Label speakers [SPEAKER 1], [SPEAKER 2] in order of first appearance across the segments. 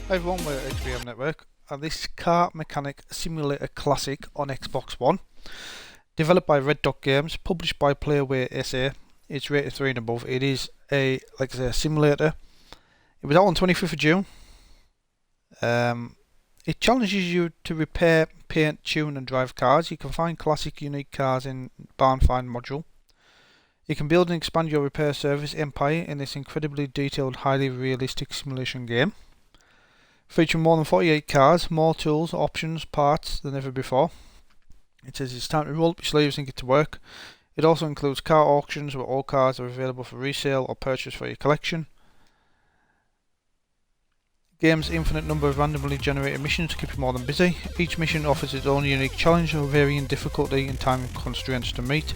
[SPEAKER 1] Hi everyone, we're at XBM Network and this is Car Mechanic Simulator Classic on Xbox One. Developed by Red Dot Games, published by PlayWay SA. It's rated 3 and above. It is a, like I say, a simulator. It was out on 25th of June. It challenges you to repair, paint, tune and drive cars. You can find classic unique cars in Barn Find module. You can build and expand your repair service empire in this incredibly detailed, highly realistic simulation game. Featuring more than 48 cars, more tools, options, parts than ever before. It says it's time to roll up your sleeves and get to work. It also includes car auctions where all cars are available for resale or purchase for your collection. Game's infinite number of randomly generated missions to keep you more than busy. Each mission offers its own unique challenge of varying difficulty and time constraints to meet.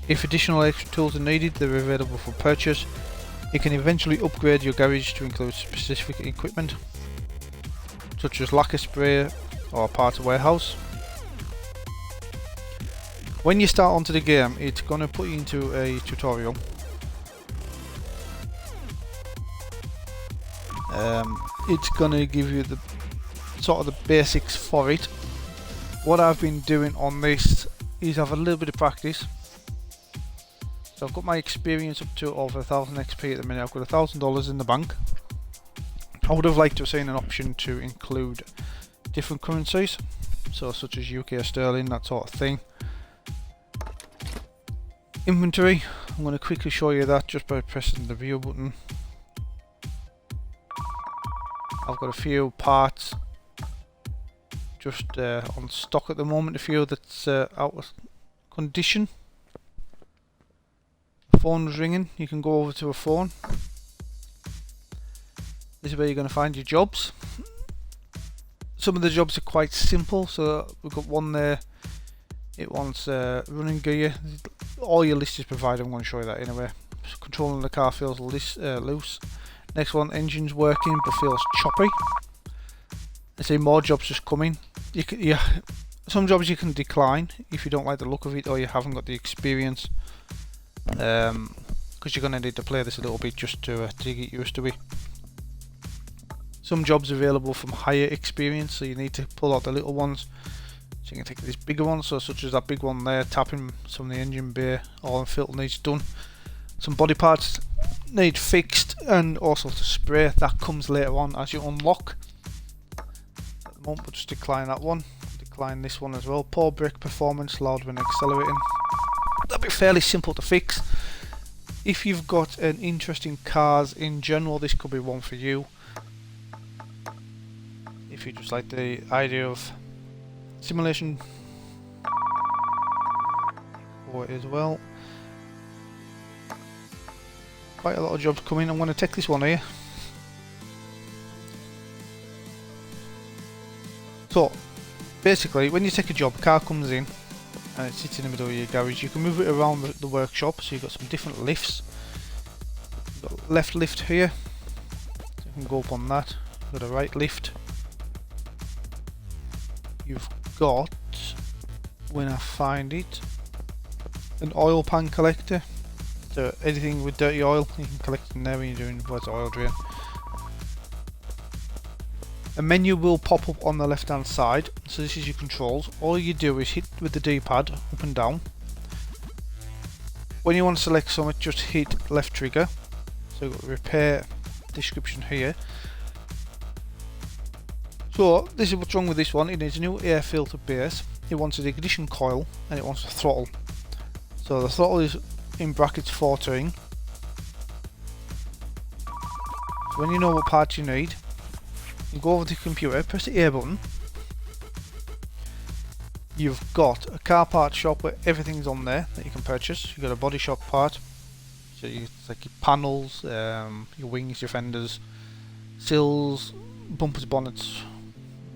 [SPEAKER 1] If additional extra tools are needed, they're available for purchase. You can eventually upgrade your garage to include specific equipment, such as lacquer spray or parts of warehouse. When you start onto the game, it's going to put you into a tutorial. It's going to give you the sort of the basics for it. What I've been doing on this is I've had a little bit of practice. So I've got my experience up to over 1000 XP at the minute. I've got $1,000 in the bank. I would have liked to have seen an option to include different currencies, so such as UK or sterling, that sort of thing. Inventory, I'm going to quickly show you that just by pressing the view button. I've got a few parts just on stock at the moment, a few that's out of condition. The phone's ringing, you can go over to a phone. This is where you're going to find your jobs. Some of the jobs are quite simple, so we've got one there. It wants running gear. All your list is provided. I'm going to show you that anyway. So controlling the car feels loose. Next one, engine's working but feels choppy. I see more jobs just coming. Some jobs you can decline if you don't like the look of it or you haven't got the experience, because you're going to need to play this a little bit just to get used to it. Some jobs available from higher experience, so you need to pull out the little ones. So you can take this bigger one, so such as that big one there, tapping some of the engine bay, all the filter needs done. Some body parts need fixed, and also to spray. That comes later on as you unlock. At the moment we'll just decline that one, decline this one as well. Poor brake performance, loud when accelerating. That'll be fairly simple to fix. If you've got an interest in cars in general, this could be one for you. If you just like the idea of simulation or as well. Quite a lot of jobs coming. I'm going to take this one here. So basically when you take a job, a car comes in and it sits in the middle of your garage. You can move it around the workshop, so you've got some different lifts. You've got left lift here, so you can go up on that. You've got a right lift. You've got, when I find it, an oil pan collector. So anything with dirty oil you can collect in there when you're doing where's the oil drain. A menu will pop up on the left hand side, so this is your controls. All you do is hit with the D-pad up and down. When you want to select something, just hit left trigger. So you've got repair description here. So this is what's wrong with this one. It needs a new air filter base, it wants an ignition coil, and it wants a throttle. So the throttle is in brackets 14. So when you know what parts you need, you go over to the computer, press the A button. You've got a car part shop where everything's on there that you can purchase. You've got a body shop part, so it's like your panels, your wings, your fenders, sills, bumpers, bonnets,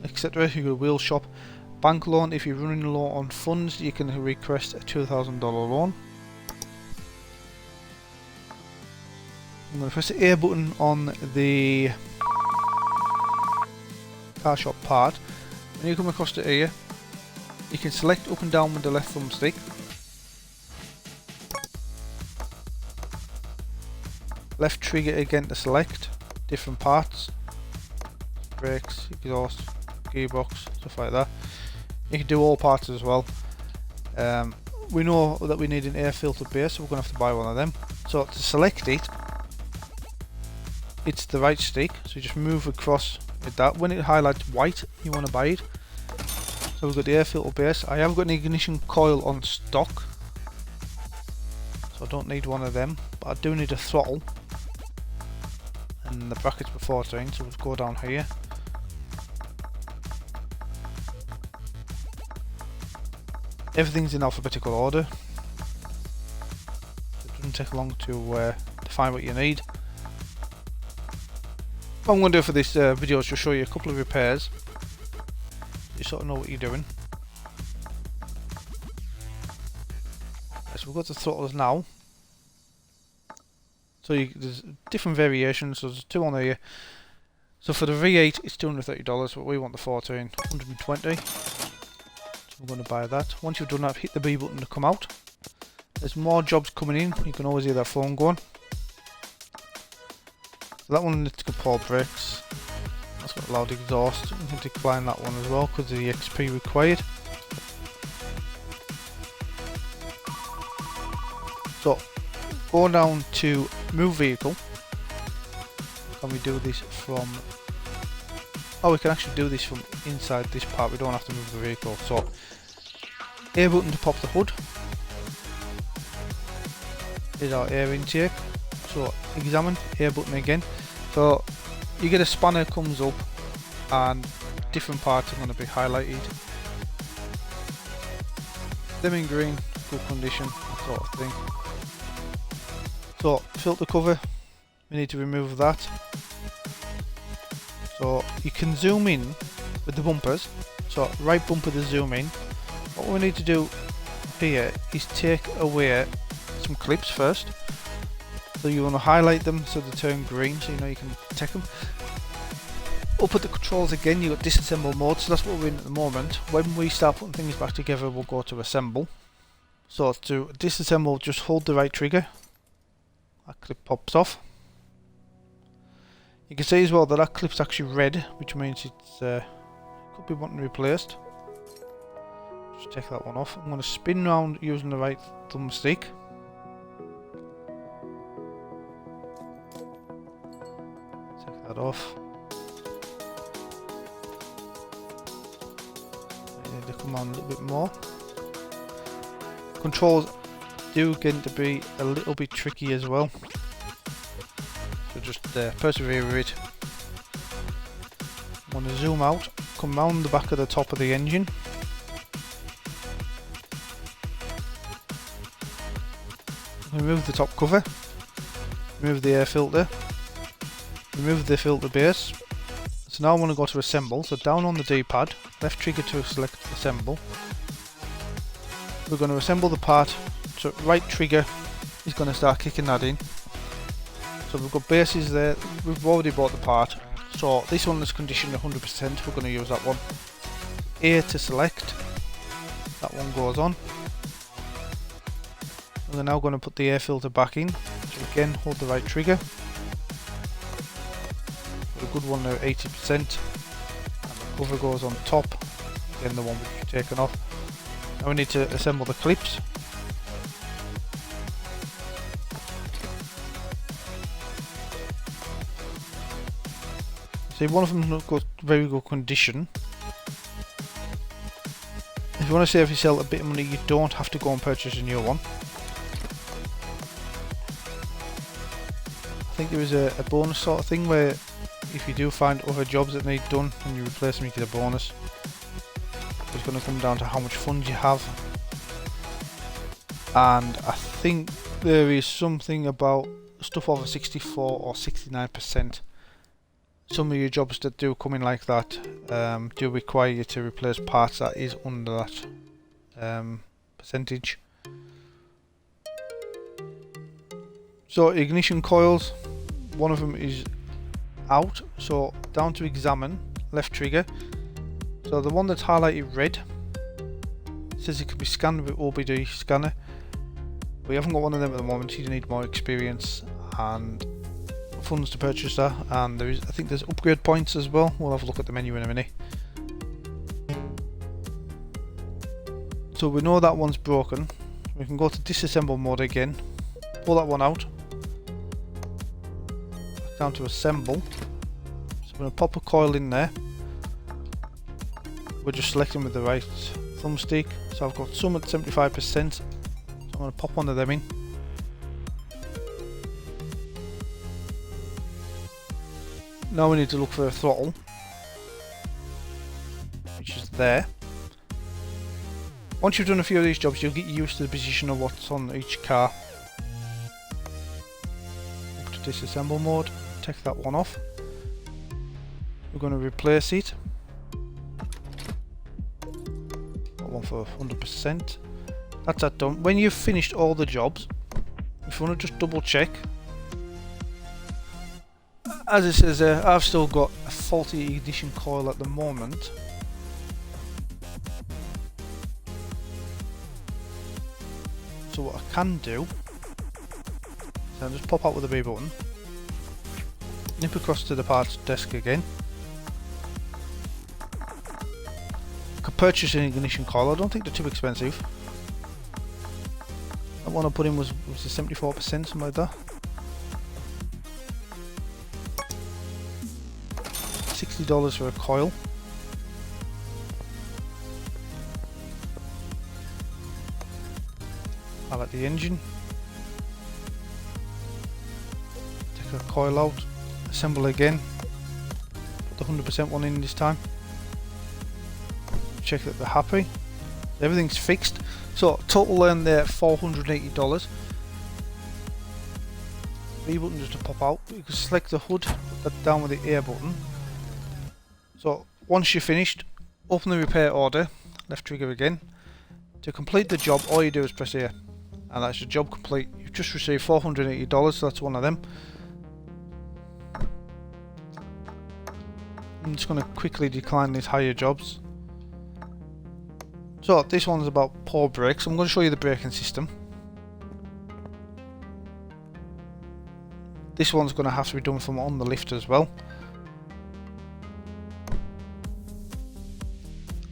[SPEAKER 1] etc. You got a wheel shop. Bank loan, if you're running low on funds, you can request a $2,000 loan. I'm going to press the A button on the car shop part. When you come across to here, you can select up and down with the left thumbstick. Left trigger again to select different parts. brakes, exhaust, gearbox, stuff like that. You can do all parts as well. We know that we need an air filter base, so we're going to have to buy one of them. So to select it, it's the right stick, so you just move across with that. When it highlights white, you want to buy it. So we've got the air filter base. I have got an ignition coil on stock, so I don't need one of them, but I do need a throttle, and the brackets for 14, so we'll go down here. Everything's in alphabetical order. It doesn't take long to find what you need. What I'm going to do for this video is just show you a couple of repairs. You sort of know what you're doing. So we've got the throttles now. So there's different variations. So there's two on here. So for the V8 it's $230, but we want the 14, $120. So we're going to buy that. Once you've done that, hit the B button to come out. There's more jobs coming in. You can always hear that phone going. So that one needs to pull brakes. That's got loud exhaust. You can decline that one as well because of the XP required. So go down to move vehicle. Can we do this from... Oh, we can actually do this from inside this part. We don't have to move the vehicle. So A button to pop the hood. Is our air intake. So examine, A button again. So you get a spanner comes up and different parts are going to be highlighted. Them in green, good condition, that sort of thing. So filter cover, we need to remove that. So you can zoom in with the bumpers. So right bumper to zoom in. What we need to do here is take away some clips first. So you want to highlight them so they turn green, so you know you can take them. Up at the controls again, you've got disassemble mode, so that's what we're in at the moment. When we start putting things back together, we'll go to assemble. So to disassemble, just hold the right trigger. That clip pops off. You can see as well that that clip's actually red, which means it's could be wanting replaced. Just take that one off. I'm going to spin round using the right thumbstick. Take that off. I need to come on a little bit more. Controls do get to be a little bit tricky as well. So just persevere with it. I'm going to zoom out, come round the back of the top of the engine. Remove the top cover, remove the air filter, remove the filter base. So now I want to go to assemble, so down on the D-pad, left trigger to select assemble. We're going to assemble the part, so right trigger is going to start kicking that in. So we've got bases there, we've already bought the part, so this one is conditioned 100%, we're going to use that one. A to select, that one goes on. We're now going to put the air filter back in, so again hold the right trigger. Got a good one now, 80%, and the cover goes on top, again the one we've taken off. Now we need to assemble the clips. See, one of them got very good condition. If you want to save yourself a bit of money, you don't have to go and purchase a new one. I think there is a bonus sort of thing where if you do find other jobs that need done and you replace them, you get a bonus. It's going to come down to how much funds you have. And I think there is something about stuff over 64 or 69%. Some of your jobs that do come in like that do require you to replace parts that is under that percentage. So ignition coils, one of them is out, so down to examine, left trigger. So the one that's highlighted red says it can be scanned with OBD scanner. We haven't got one of them at the moment, so you need more experience, and funds to purchase that, and there is, I think there's upgrade points as well. We'll have a look at the menu in a minute. So we know that one's broken. We can go to disassemble mode again, pull that one out, back down to assemble. So I'm going to pop a coil in there. We're just selecting with the right thumbstick. So I've got some at 75%, so I'm going to pop one of them in. Now we need to look for a throttle, which is there. Once you've done a few of these jobs, you'll get used to the position of what's on each car. Up to disassemble mode, take that one off. We're going to replace it. That one for 100%. That's that done. When you've finished all the jobs, if you want to just double check, as it says there, I've still got a faulty ignition coil at the moment. So what I can do is I'll just pop out with the B button, nip across to the parts desk again. I could purchase an ignition coil. I don't think they're too expensive. That one I put in was a 74%, something like that. $60 for a coil. I like the engine. Take the coil out, assemble again. Put the 100% one in this time. Check that they're happy. Everything's fixed. So total earn there $480. B button just to pop out. You can select the hood, put that down with the A button. So once you're finished, open the repair order, left trigger again. To complete the job, all you do is press A, and that's your job complete. You've just received $480, so that's one of them. I'm just going to quickly decline these higher jobs. So this one's about poor brakes. I'm going to show you the braking system. This one's going to have to be done from on the lift as well.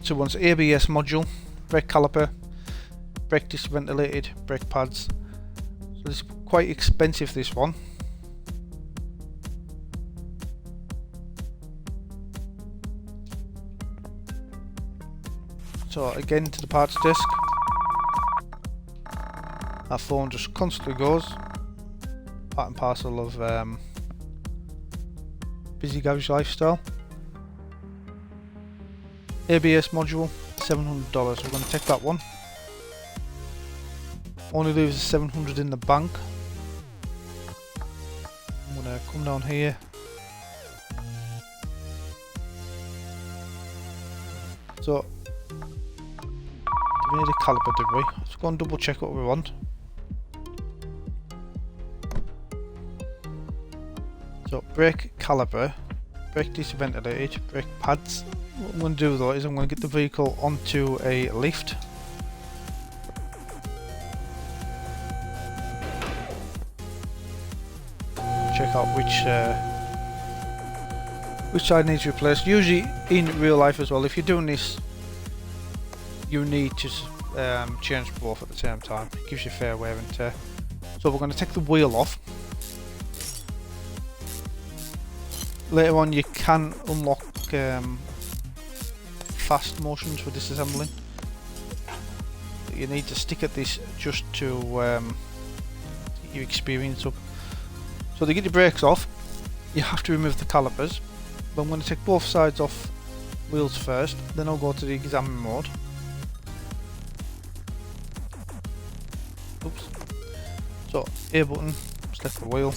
[SPEAKER 1] So once ABS module, brake caliper, brake disc ventilated, brake pads. So this is quite expensive, this one. So again to the parts desk. Our phone just constantly goes. Part and parcel of busy garage lifestyle. ABS module, $700. We're going to take that one. Only leaves $700 in the bank. I'm going to come down here. So, we need a caliper, did we? Let's go and double check what we want. So, brake caliper, brake disc ventilated, brake pads. What I'm going to do though is I'm going to get the vehicle onto a lift. Check out which side needs replaced. Usually in real life as well, if you're doing this, you need to change both at the same time. It gives you fair wear and tear. So we're going to take the wheel off. Later on you can unlock fast motions for disassembling. You need to stick at this just to get your experience up. So to get the brakes off, you have to remove the calipers. But I'm going to take both sides off wheels first, then I'll go to the examine mode. Oops. So A button, select the wheel.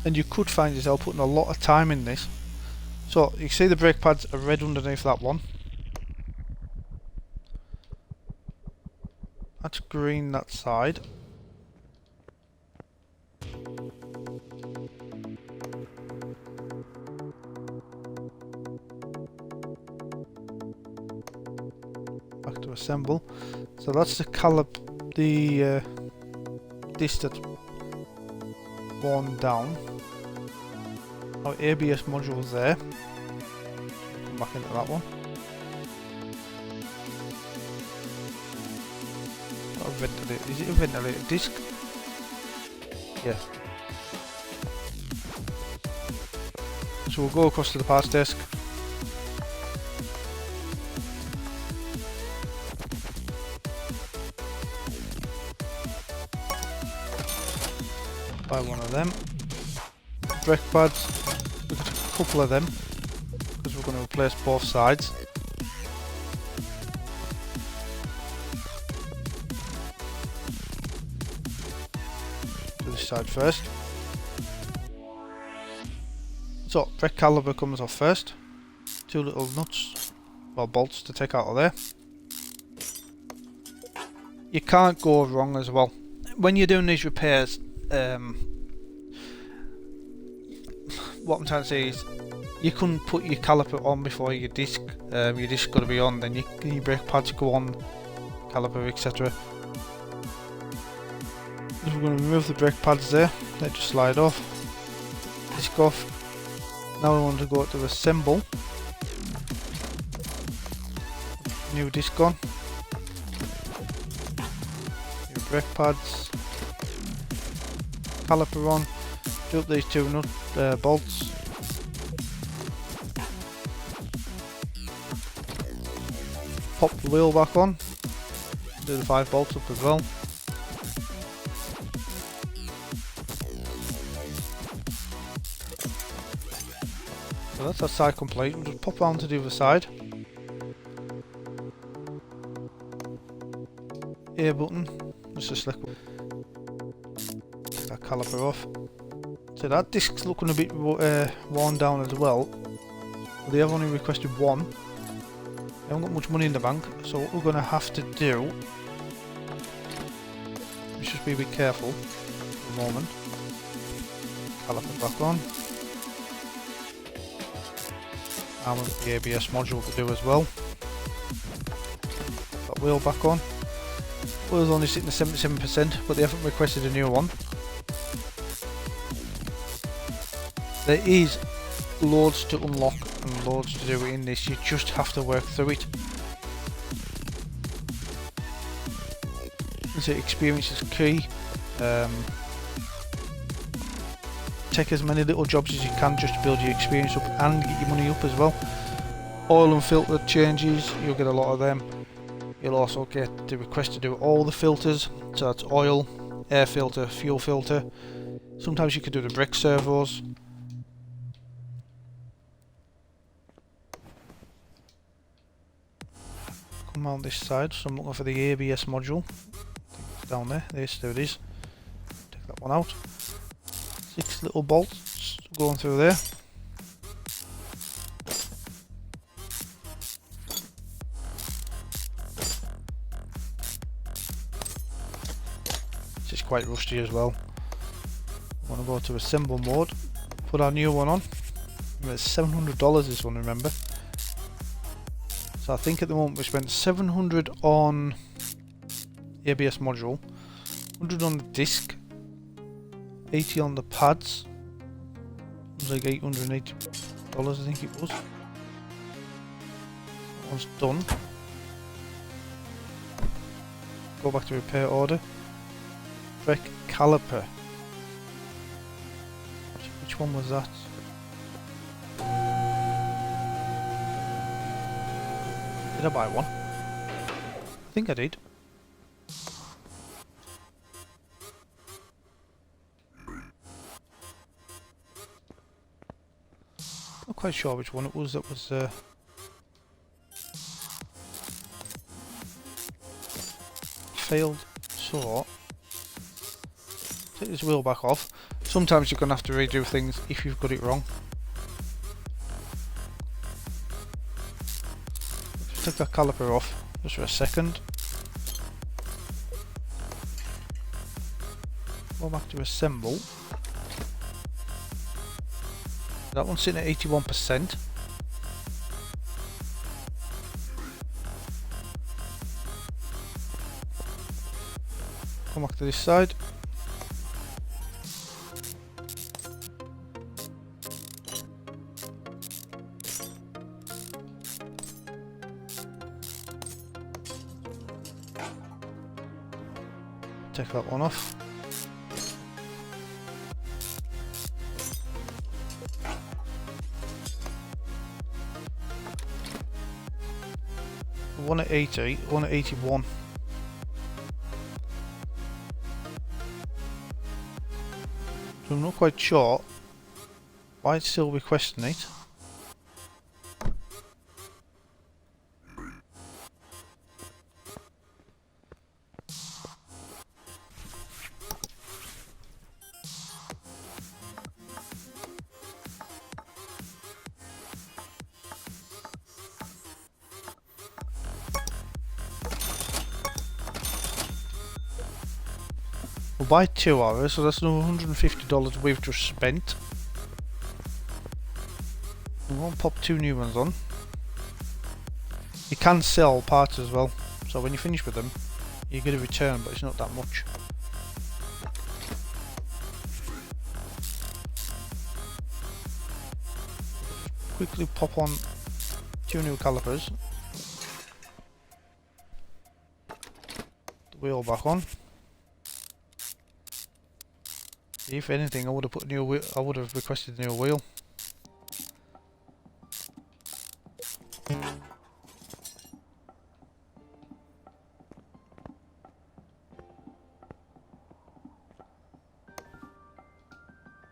[SPEAKER 1] And you could find yourself putting a lot of time in this. So you see the brake pads are red underneath that one. That's green that side. Back to assemble. So that's the disc that's worn down. Our ABS module's there. Come back into that one. Not a ventilator. Is it a ventilator disc? Yeah. So we'll go across to the parts desk. Buy one of them. Brake pads. We've got a couple of them because we're going to replace both sides. Do this side first. So, brake caliper comes off first. Two little nuts, or bolts to take out of there. You can't go wrong as well. When you're doing these repairs, what I'm trying to say is, you couldn't put your caliper on before your disc. Your disc's got to be on, then your brake pads go on, caliper, etc. If we're going to remove the brake pads there, they just slide off. Disc off. Now we want to go to assemble. New disc on. New brake pads. Caliper on. Do up these two bolts. Pop the wheel back on. Do the 5 bolts up as well. So that's that side complete. We'll just pop round to the other side. A button. Just a slick one. Take that caliper off. So that disc's looking a bit worn down as well. But they have only requested one. They haven't got much money in the bank, so what we're going to have to do is just be a bit careful for the moment. Caliper back on. And with the ABS module to do as well. That wheel back on. Wheel's only sitting at 77%, but they haven't requested a new one. There is loads to unlock and loads to do in this, you just have to work through it. So experience is key. Take as many little jobs as you can just to build your experience up and get your money up as well. Oil and filter changes, you'll get a lot of them. You'll also get the request to do all the filters, so that's oil, air filter, fuel filter. Sometimes you can do the brake servos. Come on this side, so I'm looking for the ABS module. It's down there, there it is. Take that one out. 6 little bolts going through there. This is quite rusty as well. I want to go to assemble mode, put our new one on. It's $700 this one, remember. So I think at the moment we spent $700 on ABS module, $100 on the disc, $80 on the pads. It was like $880 I think it was. That one's done. Go back to repair order. Brake caliper. Which one was that? Did I buy one? I think I did. Not quite sure which one it was that was failed. So take this wheel back off. Sometimes you're going to have to redo things if you've got it wrong. Take that caliper off just for a second. Go back to assemble. That one's sitting at 81%. come back to this side. Take that one off. One at 80, one at 81. So I'm not quite sure why it's still requesting it. We'll buy 2 hours, so that's another $150 we've just spent. We won't pop 2 new ones on. You can sell parts as well, so when you finish with them, you get a return, but it's not that much. Quickly pop on 2 new calipers. The wheel back on. If anything, I would have put new wheel. I would have requested a new wheel.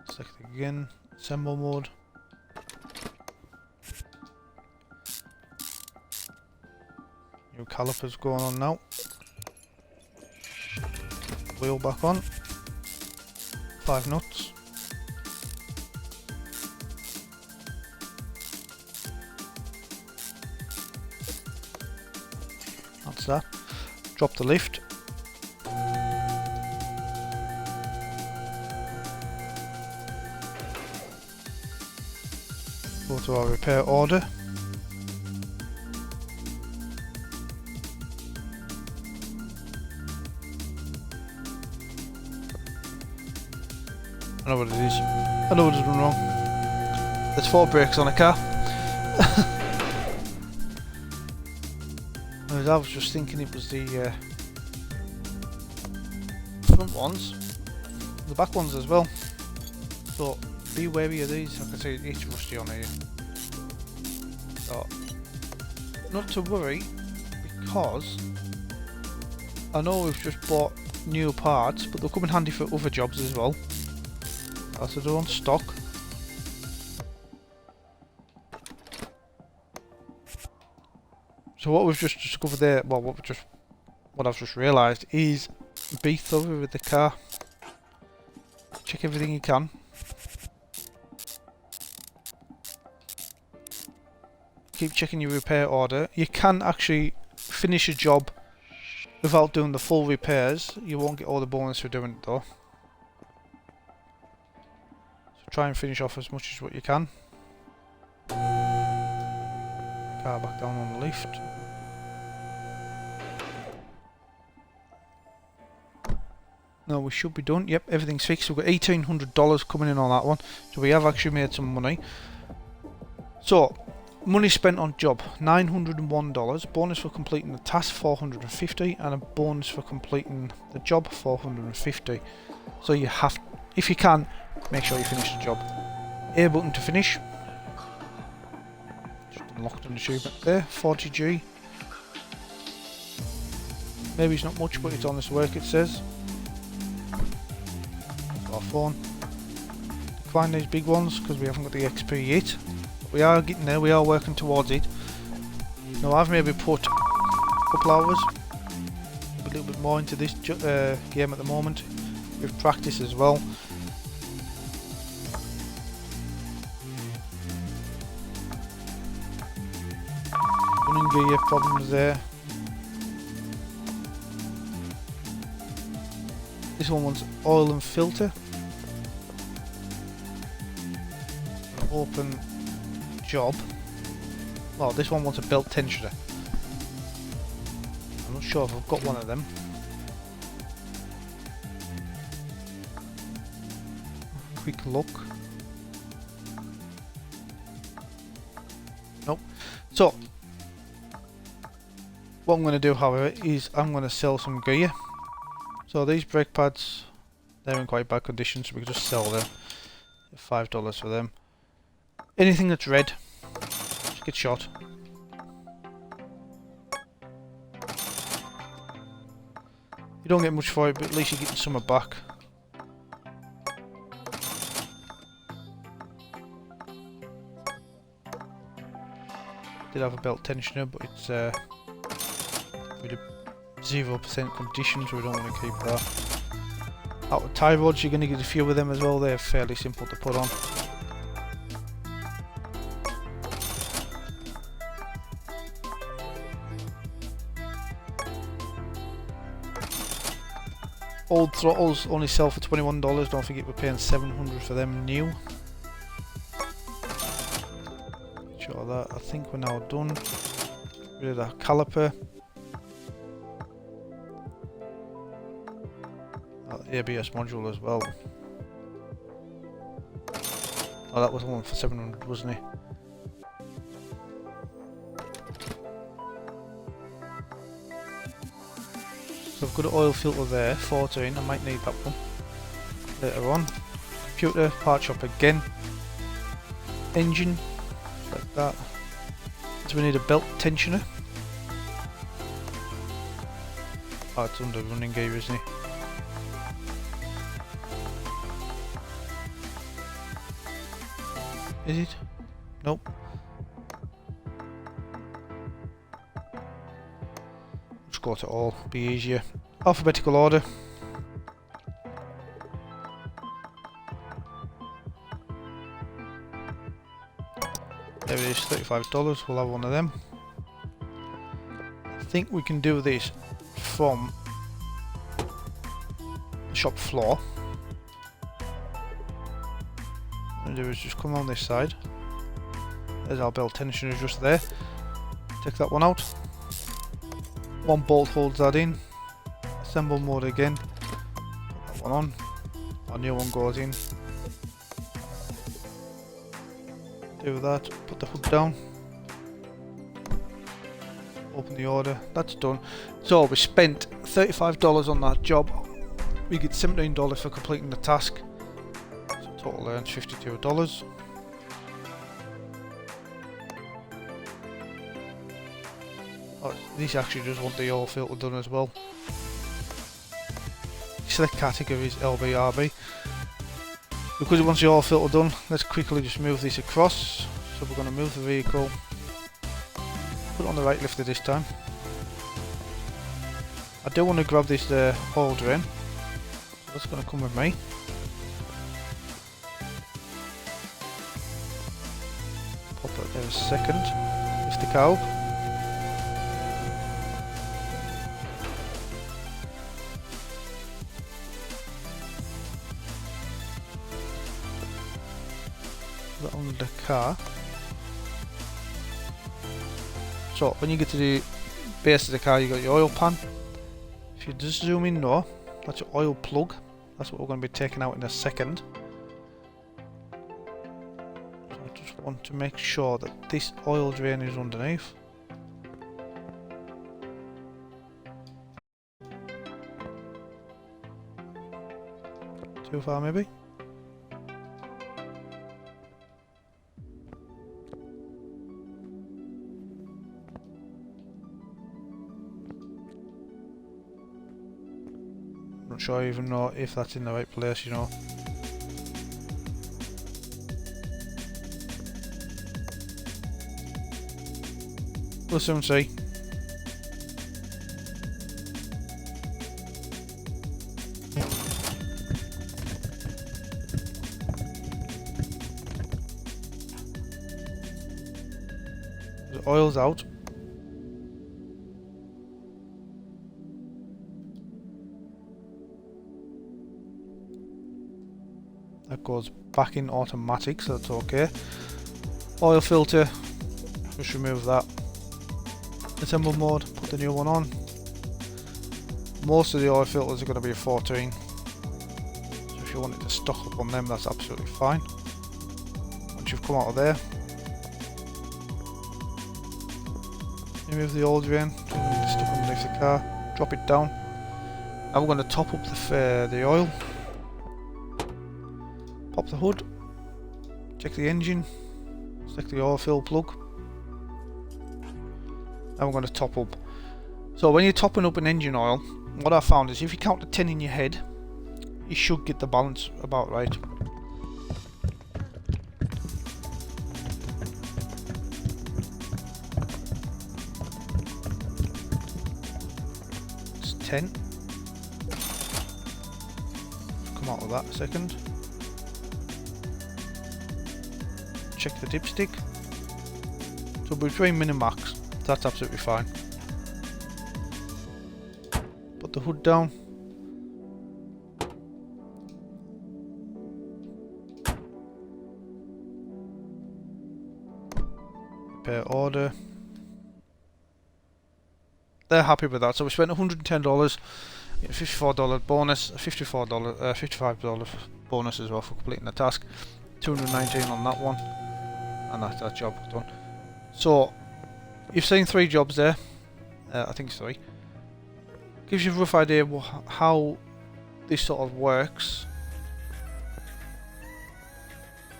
[SPEAKER 1] Select again. Assemble mode. New calipers going on now. Wheel back on. 5 nuts. That's that. Drop the lift. Go to our repair order. I know what it is. I know what has done wrong. There's 4 brakes on a car. I was just thinking it was the front ones, the back ones as well. So be wary of these. Like I say, it's rusty on here. So not to worry, because I know we've just bought new parts, but they'll come in handy for other jobs as well. So they're on stock. So what we've just discovered there, well, what I've just realised is be thorough with the car. Check everything you can. Keep checking your repair order. You can actually finish a job without doing the full repairs. You won't get all the bonus for doing it though. Try and finish off as much as what you can. Car back down on the lift. No, we should be done. Yep, everything's fixed. We've got $1,800 coming in on that one. So we have actually made some money. So, money spent on job, $901. Bonus for completing the task, $450. And a bonus for completing the job, $450. So you have, if you can, make sure you finish the job. A button to finish. Just unlocked an achievement there. 40G. Maybe it's not much, but it's honest work, it says. Got our phone. Decline these big ones because we haven't got the XP yet. But we are getting there, we are working towards it. Now I've maybe put a couple hours, a little bit more into this game at the moment. With practice as well. Running gear problems there. This one wants oil and filter. Open job. Oh, this one wants a belt tensioner. I'm not sure if I've got one of them. quick look. Nope. So what I'm going to do, however, is I'm going to sell some gear. So these brake pads, they're in quite bad condition, so we can just sell them. $5 for them. Anything that's red, just get shot. You don't get much for it, but at least you're getting some back. Did have a belt tensioner, but it's with a 0% condition, so we don't want to keep that. Out of tie rods, you're going to get a few of them as well. They're fairly simple to put on. Old throttles only sell for $21. Don't forget we're paying $700 for them new. Sure that. I think we're now done. Get rid of that caliper. That ABS module as well. Oh, that was the one for $700, wasn't it? So I've got an oil filter there, 14, I might need that one later on. Computer, part shop again. Engine, like that. So we need a belt tensioner. Oh, it's under running gear, isn't it? Is it? Nope. Just go to all, be easier. Alphabetical order. There it is, $35. We'll have one of them. I think we can do this from the shop floor. What I'm going to do is just come on this side. There's our belt tensioner just there. Take that one out. One bolt holds that in. Assemble mode again. Put that one on. Our new one goes in. Do that. Put the hood down. Open the order. That's done. So we spent $35 on that job. We get $17 for completing the task. So total earns $52. Oh, these actually just want the oil filter done as well. Select categories LBRB. Because it wants the oil filter done, let's quickly just move this across. So we're going to move the vehicle. Put it on the right lifter this time. I do want to grab this oil drain. So that's going to come with me. Pop that there a second. Lift the car up. On the car. So when you get to the base of the car, you got your oil pan. If you just zoom in now, that's your oil plug. That's what we're going to be taking out in a second. So I just want to make sure that this oil drain is underneath. Too far maybe? Not sure I even know if that's in the right place, you know. We'll soon see. The oil's out. That goes back in automatic, so that's okay. Oil filter, just remove that. Assemble mode, put the new one on. Most of the oil filters are going to be a 14. So if you wanted to stock up on them, that's absolutely fine. Once you've come out of there, remove the oil drain, stuck underneath the car, drop it down. Now we're going to top up the oil, pop the hood, check the engine, stick the oil fill plug. Now we're going to top up. So when you're topping up an engine oil, what I found is if you count to 10 in your head, you should get the balance about right. It's 10. Come out of that a second. Check the dipstick. So between min and max, that's absolutely fine. Put the hood down. Repair order. They're happy with that, so we spent $110, $54 bonus, $55 bonus as well for completing the task, $219 on that one, and that's that job done. So you've seen 3 jobs there, I think it's 3. Gives you a rough idea how this sort of works.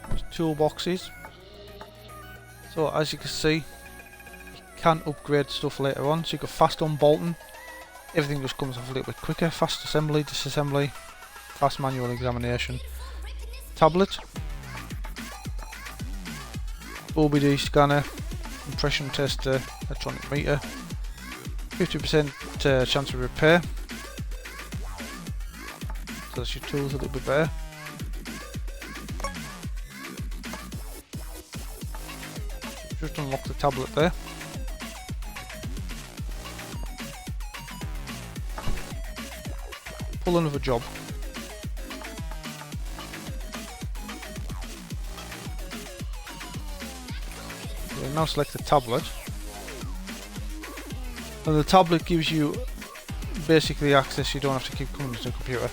[SPEAKER 1] There's toolboxes. So as you can see, you can upgrade stuff later on. So you got fast unbolting. Everything just comes off a little bit quicker. Fast assembly, disassembly, fast manual examination. Tablet. OBD scanner. Impression tester. Electronic meter. 50% chance of repair. So that's your tools a little bit better. Just unlock the tablet there. Pull another job. We'll now select the tablet. And the tablet gives you basically access, you don't have to keep coming to the computer.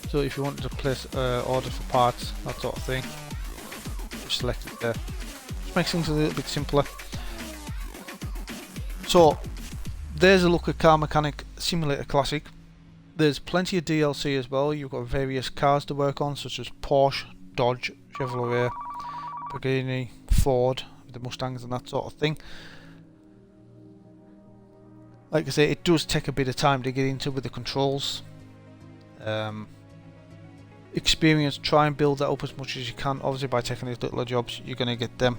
[SPEAKER 1] So if you wanted to place order for parts, that sort of thing, just select it there. Just makes things a little bit simpler. So there's a look at Car Mechanic Simulator Classic. There's plenty of DLC as well. You've got various cars to work on, such as Porsche, Dodge, Chevrolet, Pagani, Ford, the Mustangs and that sort of thing. Like I say, it does take a bit of time to get into with the controls. Experience, try and build that up as much as you can. Obviously by taking these little jobs, you're going to get them.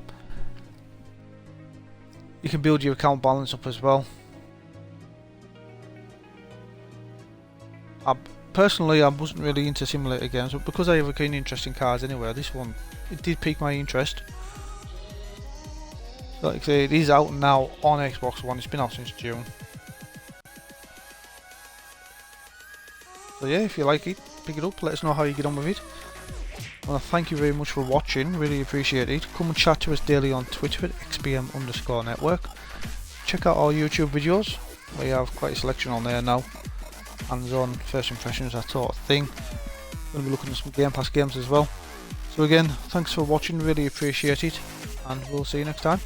[SPEAKER 1] You can build your account balance up as well. Personally, I wasn't really into simulator games, but because I have a keen interest in cars anyway, this one, it did pique my interest. Like I say, it is out now on Xbox One. It's been out since June. So yeah, if you like it, pick it up, let us know how you get on with it. Well, thank you very much for watching, really appreciate it. Come and chat to us daily on Twitter at XBM_network. Check out our YouTube videos, we have quite a selection on there now. Hands-on, first impressions, that sort of thing. We'll be looking at some Game Pass games as well. So again, thanks for watching, really appreciate it, and we'll see you next time.